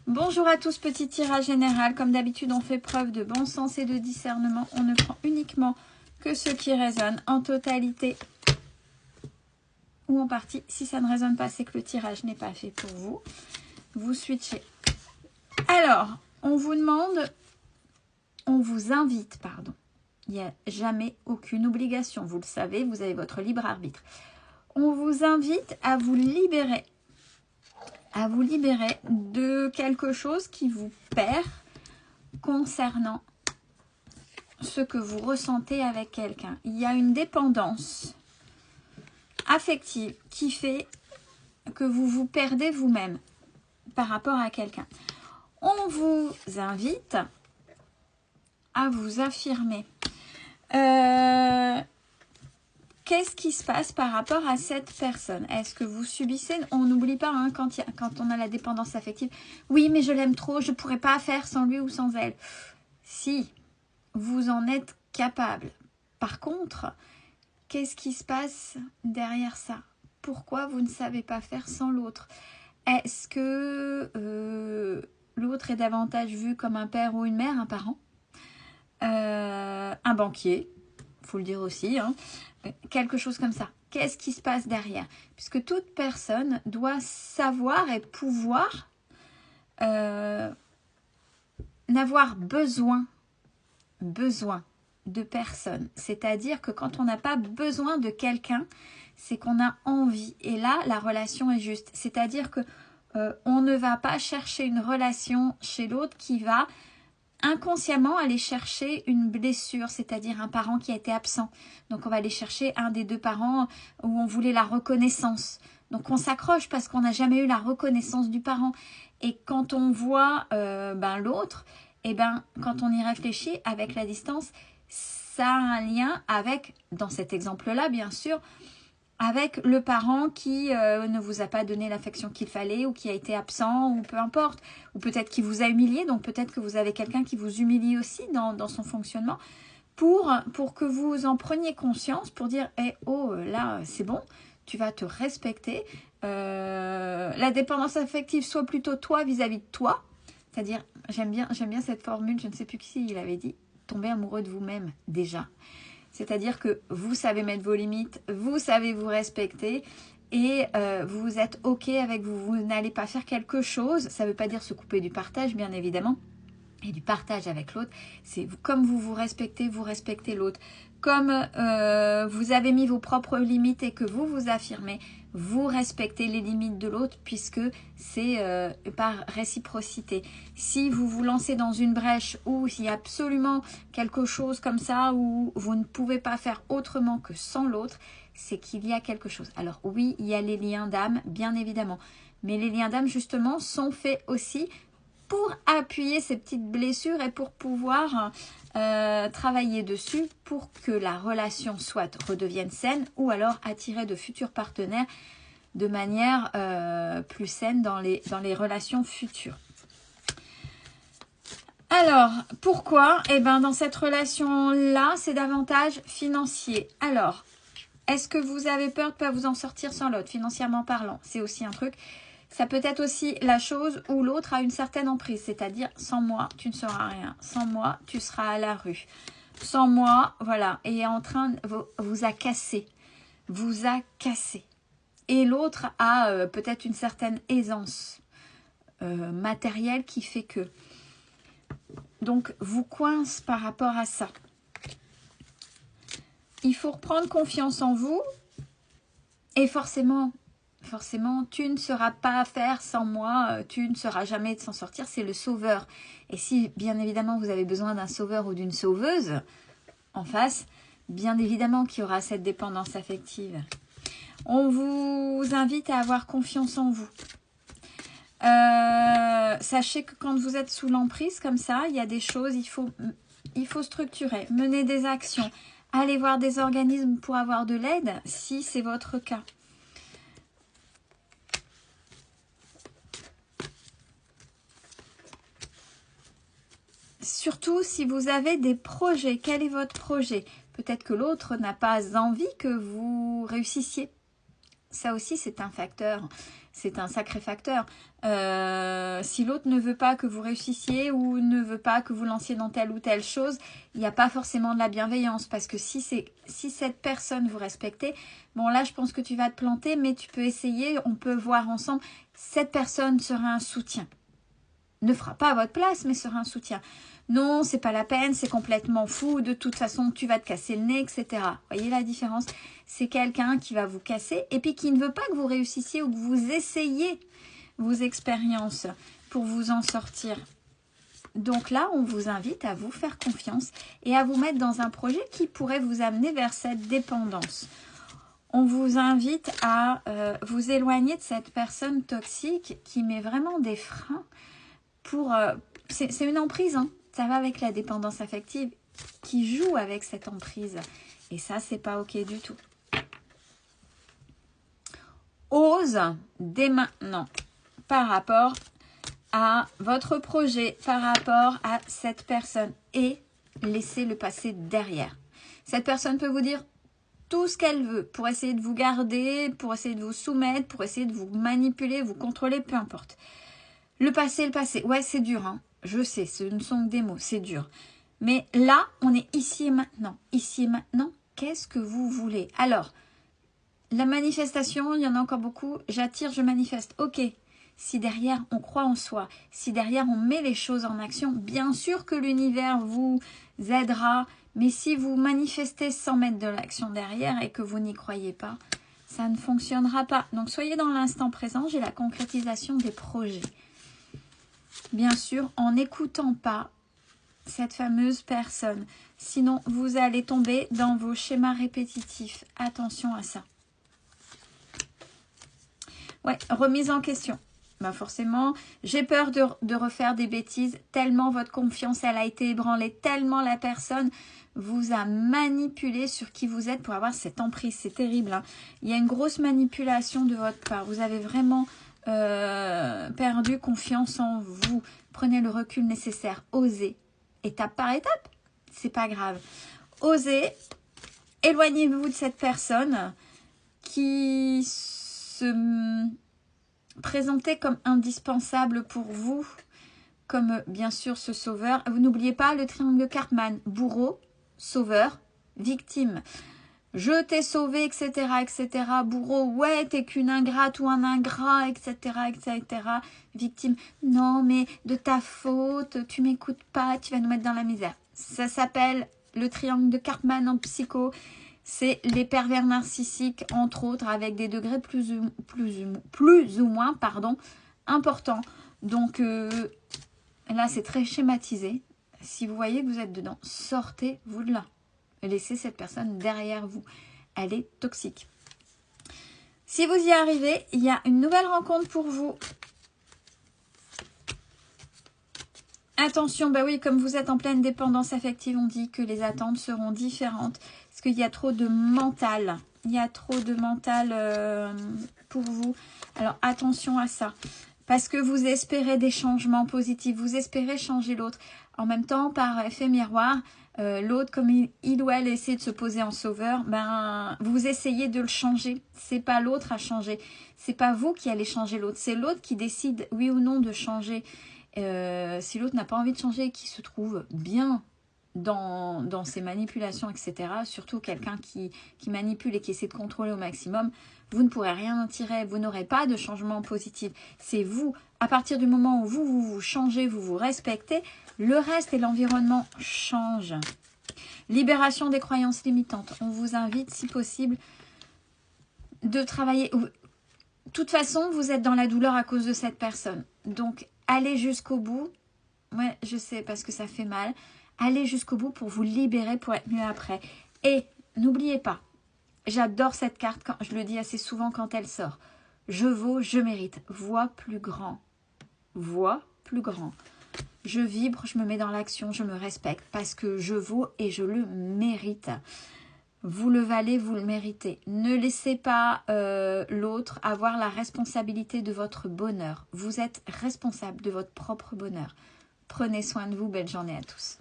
Bonjour à tous, petit tirage général. Comme d'habitude, on fait preuve de bon sens et de discernement. On ne prend uniquement que ce qui résonne en totalité ou en partie. Si ça ne résonne pas, c'est que le tirage n'est pas fait pour vous. Vous switchez. Alors, on vous demande, on vous invite, pardon. Il n'y a jamais aucune obligation. Vous le savez, vous avez votre libre arbitre. On vous invite à vous libérer. À vous libérer de quelque chose qui vous perd concernant ce que vous ressentez avec quelqu'un. Il y a une dépendance affective qui fait que vous vous perdez vous-même par rapport à quelqu'un. On vous invite à vous affirmer. Qu'est-ce qui se passe par rapport à cette personne? Est-ce que vous subissez? On n'oublie pas hein, quand on a la dépendance affective. Oui, mais je l'aime trop, je ne pourrais pas faire sans lui ou sans elle. Si, vous en êtes capable. Par contre, qu'est-ce qui se passe derrière ça? Pourquoi vous ne savez pas faire sans l'autre? Est-ce que l'autre est davantage vu comme un père ou une mère, un parent? Un banquier, il faut le dire aussi, hein. Quelque chose comme ça. Qu'est-ce qui se passe derrière? Puisque toute personne doit savoir et pouvoir n'avoir besoin de personne. C'est-à-dire que quand on n'a pas besoin de quelqu'un, c'est qu'on a envie. Et là, la relation est juste. C'est-à-dire que on ne va pas chercher une relation chez l'autre qui va inconsciemment aller chercher une blessure, c'est-à-dire un parent qui a été absent. Donc on va aller chercher un des deux parents où on voulait la reconnaissance. Donc on s'accroche parce qu'on n'a jamais eu la reconnaissance du parent. Et quand on voit l'autre, quand on y réfléchit avec la distance, ça a un lien avec, dans cet exemple-là bien sûr, avec le parent qui ne vous a pas donné l'affection qu'il fallait ou qui a été absent ou peu importe, ou peut-être qui vous a humilié, donc peut-être que vous avez quelqu'un qui vous humilie aussi dans son fonctionnement pour que vous en preniez conscience, pour dire là c'est bon, tu vas te respecter. La dépendance affective soit plutôt toi vis-à-vis de toi, c'est-à-dire j'aime bien cette formule, je ne sais plus qui il avait dit, tomber amoureux de vous-même déjà. C'est-à-dire que vous savez mettre vos limites, vous savez vous respecter et vous êtes OK avec vous. Vous n'allez pas faire quelque chose. Ça ne veut pas dire se couper du partage, bien évidemment, et du partage avec l'autre. C'est comme vous vous respectez l'autre. Comme vous avez mis vos propres limites et que vous vous affirmez, vous respectez les limites de l'autre puisque c'est par réciprocité. Si vous vous lancez dans une brèche où il y a absolument quelque chose comme ça où vous ne pouvez pas faire autrement que sans l'autre, c'est qu'il y a quelque chose. Alors oui, il y a les liens d'âme, bien évidemment. Mais les liens d'âme, justement, sont faits aussi pour appuyer ces petites blessures et pour pouvoir travailler dessus pour que la relation soit redevienne saine ou alors attirer de futurs partenaires de manière plus saine dans les relations futures. Alors, pourquoi? Dans cette relation-là, c'est davantage financier. Alors, est-ce que vous avez peur de ne pas vous en sortir sans l'autre, financièrement parlant? C'est aussi un truc. Ça peut être aussi la chose où l'autre a une certaine emprise, c'est-à-dire sans moi, tu ne seras rien. Sans moi, tu seras à la rue. Sans moi, voilà, et est en train de vous a cassé. Vous a cassé. Et l'autre a peut-être une certaine aisance matérielle qui fait que. Donc, vous coince par rapport à ça. Il faut reprendre confiance en vous et forcément, tu ne seras pas à faire sans moi, tu ne seras jamais de s'en sortir, c'est le sauveur. Et si, bien évidemment, vous avez besoin d'un sauveur ou d'une sauveuse en face, bien évidemment qu'il y aura cette dépendance affective. On vous invite à avoir confiance en vous. Sachez que quand vous êtes sous l'emprise comme ça, il y a des choses, il faut structurer, mener des actions, aller voir des organismes pour avoir de l'aide si c'est votre cas. Surtout si vous avez des projets. Quel est votre projet? Peut-être que l'autre n'a pas envie que vous réussissiez. Ça aussi, c'est un facteur. c'est un sacré facteur. Si l'autre ne veut pas que vous réussissiez ou ne veut pas que vous lanciez dans telle ou telle chose, il n'y a pas forcément de la bienveillance. Parce que si cette personne vous respectez, bon là je pense que tu vas te planter, mais tu peux essayer, on peut voir ensemble. Cette personne sera un soutien. Ne fera pas à votre place, mais sera un soutien. Non, c'est pas la peine, c'est complètement fou, de toute façon tu vas te casser le nez, etc. Voyez la différence? C'est quelqu'un qui va vous casser et puis qui ne veut pas que vous réussissiez ou que vous essayiez vos expériences pour vous en sortir. Donc là, on vous invite à vous faire confiance et à vous mettre dans un projet qui pourrait vous amener vers cette dépendance. On vous invite à vous éloigner de cette personne toxique qui met vraiment des freins pour... c'est une emprise, hein. Ça va avec la dépendance affective qui joue avec cette emprise. Et ça, c'est pas OK du tout. Ose dès maintenant par rapport à votre projet, par rapport à cette personne et laissez le passé derrière. Cette personne peut vous dire tout ce qu'elle veut pour essayer de vous garder, pour essayer de vous soumettre, pour essayer de vous manipuler, vous contrôler, peu importe. Le passé. Ouais, c'est dur, hein. Je sais, ce ne sont que des mots, c'est dur. Mais là, on est ici et maintenant. Ici et maintenant, qu'est-ce que vous voulez? Alors, la manifestation, il y en a encore beaucoup. J'attire, je manifeste. Ok. Si derrière, on croit en soi, si derrière, on met les choses en action, bien sûr que l'univers vous aidera. Mais si vous manifestez sans mettre de l'action derrière et que vous n'y croyez pas, ça ne fonctionnera pas. Donc, soyez dans l'instant présent. J'ai la concrétisation des projets. Bien sûr, en n'écoutant pas cette fameuse personne. Sinon, vous allez tomber dans vos schémas répétitifs. Attention à ça. Ouais, remise en question. Ben forcément, j'ai peur de refaire des bêtises. Tellement votre confiance, elle a été ébranlée. Tellement la personne vous a manipulé sur qui vous êtes pour avoir cette emprise. C'est terrible, hein. Il y a une grosse manipulation de votre part. Vous avez vraiment... perdu confiance en vous. Prenez le recul nécessaire. Osez. Étape par étape. C'est pas grave. Osez. Éloignez-vous de cette personne qui se présentait comme indispensable pour vous. Comme bien sûr ce sauveur. Vous n'oubliez pas le triangle de Cartman. Bourreau, sauveur, victime. Je t'ai sauvé, etc., etc. Bourreau, ouais, t'es qu'une ingrate ou un ingrat, etc., etc. Victime, non, mais de ta faute, tu m'écoutes pas, tu vas nous mettre dans la misère. Ça s'appelle le triangle de Cartman en psycho. C'est les pervers narcissiques, entre autres, avec des degrés plus ou moins importants. Donc, là, c'est très schématisé. Si vous voyez que vous êtes dedans, sortez-vous de là. Laissez cette personne derrière vous. Elle est toxique. Si vous y arrivez, il y a une nouvelle rencontre pour vous. Attention, bah oui, comme vous êtes en pleine dépendance affective, on dit que les attentes seront différentes. Parce qu'il y a trop de mental. Il y a trop de mental pour vous. Alors attention à ça. Parce que vous espérez des changements positifs. Vous espérez changer l'autre. En même temps, par effet miroir, l'autre, comme il ou elle essaie de se poser en sauveur, ben vous essayez de le changer. C'est pas l'autre à changer. C'est pas vous qui allez changer l'autre. C'est l'autre qui décide oui ou non de changer. Si l'autre n'a pas envie de changer et qui se trouve bien dans ses manipulations, etc., surtout quelqu'un qui manipule et qui essaie de contrôler au maximum, vous ne pourrez rien en tirer, vous n'aurez pas de changement positif. C'est vous, à partir du moment où vous changez, vous vous respectez, le reste et l'environnement changent. Libération des croyances limitantes. On vous invite, si possible, de travailler. De toute façon, vous êtes dans la douleur à cause de cette personne. Donc, allez jusqu'au bout. Ouais, je sais, parce que ça fait mal. Allez jusqu'au bout pour vous libérer, pour être mieux après. Et n'oubliez pas, j'adore cette carte, je le dis assez souvent quand elle sort. Je vaux, je mérite. Vois plus grand. Vois plus grand. Je vibre, je me mets dans l'action, je me respecte parce que je vaux et je le mérite. Vous le valez, vous le méritez. Ne laissez pas l'autre avoir la responsabilité de votre bonheur. Vous êtes responsable de votre propre bonheur. Prenez soin de vous. Belle journée à tous.